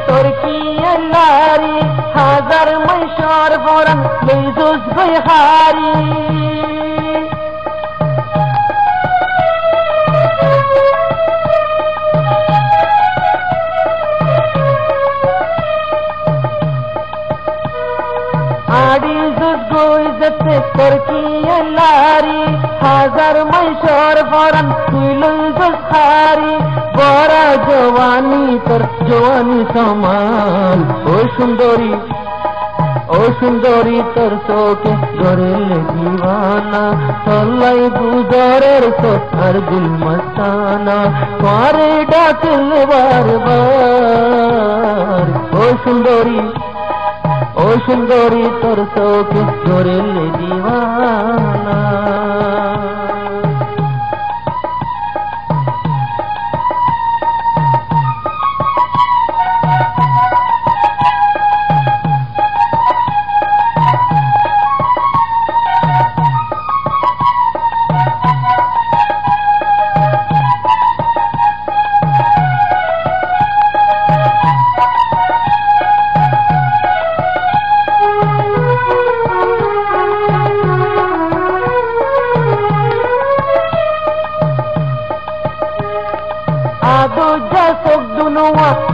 تركي الناري حذر مشار فرن ليزوز بيخاري تركي الناري حذر مشار فرن ليزوز خاري বড় জওয়ানি তোর জওয়ানি সমান ও সুন্দরী তোর চোখে গড়েলে দিওয়ানা তল্লাই গুজরের সোথার দিল মস্তানা তোরে ডাকলে বারবার ও সুন্দরী তোর চোখে গড়েলে দিওয়ানা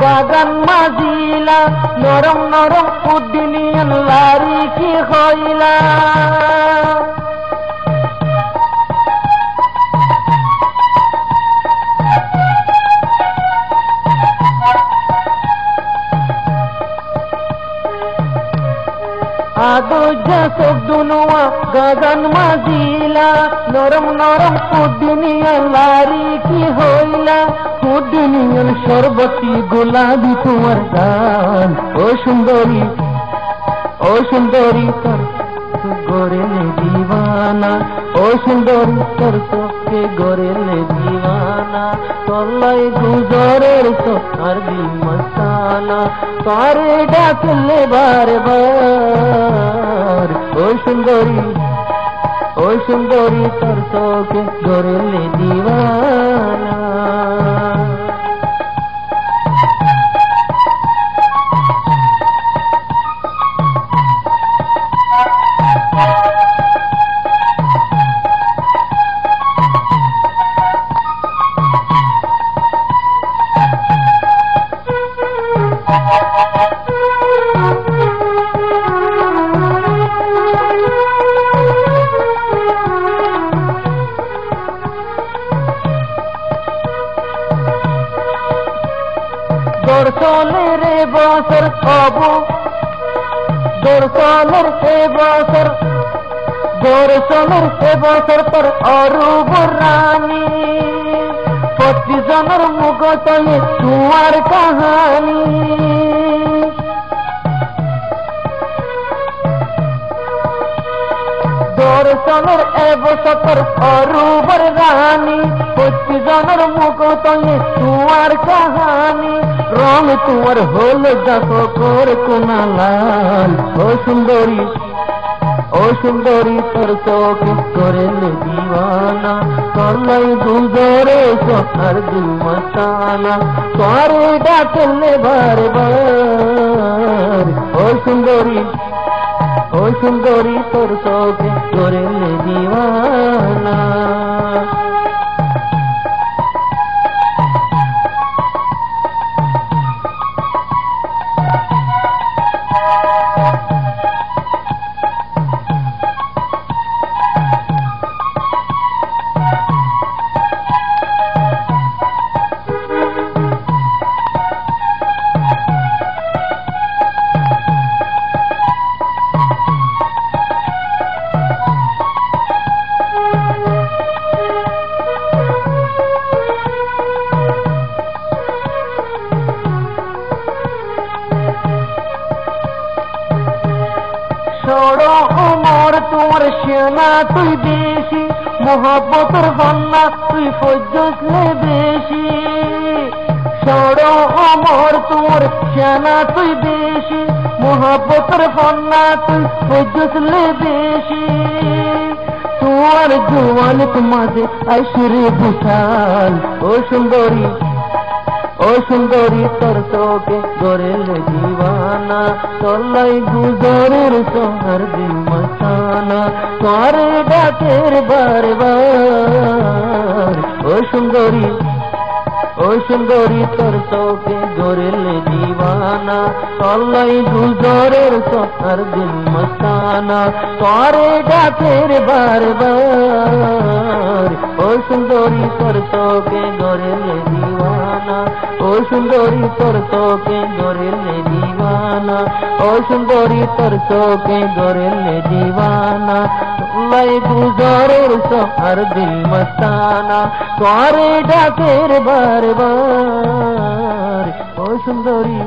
গাগান মাজিলা নরম নরম উদ্দিনিয়ান লারি কি হইলা আদুজা সবদুনুয়া গাগান মাজিলা নরম নরম উদ্দিনিয়ান লারি কি হইলা উদ্দিনিয়ান সর্বতি গোলাপি তোমার গান ও সুন্দরী তোর গড়েলে দিওয়ানা ও সুন্দরী তোর চোখে গড়েলে দিওয়ানা তল্লাই গুজরের সোনার দিল মস্তানা তারে ডাকলে বারবার ও সুন্দরী তোর চোখে গড়েলে দিওয়ানা দর্শনের বছর হবু দর্শনের বছর পর অরূপ রানী 25 জনের মুখ তয়ে তোমার কাহানি দর্শনের এবছর অরূপ রানী 25 জনের মুখ তয়ে তোমার কাহানি রং তোমার হল দেখো কর কোনা লাল ও সুন্দরী তোর চোখে করেলে দিওয়ানা তল্লাই গুজরে সোনার দিল মস্তানা তোরে ডাকলে বারবার ও সুন্দরী তোর চোখে করেলে দিওয়ানা মোহাব্বতের বন্যা তুই ফজলে বেশি সড় অমর তোর সেনা তুই বেশি মোহাব্বতের বন্যা তুই ফজলে বেশি তোর জোয়ানত মাঝে আইসরে বুঝাল ও সুন্দরী তোর চোখে গড়েলে দিওয়ানা তলাই গুজরের সোনার দিল মস্তানা তোর ডাকের বারবার ও সুন্দরী তোর চোখে গড়েলে দিওয়ানা তলাই গুজরের সোনার দিল মস্তানা তোর ডাকের বারবার ও সুন্দরী তোর চোখে গড়েলে দিওয়ানা ও সুন্দরী তোর চোখে গড়েলে দিওয়ানা ও সুন্দরী তোর চোখে গড়েলে দিওয়ানা লাই গুজরের সোনার দিল মস্তানা তোরে ডাকের বারবার ও সুন্দরী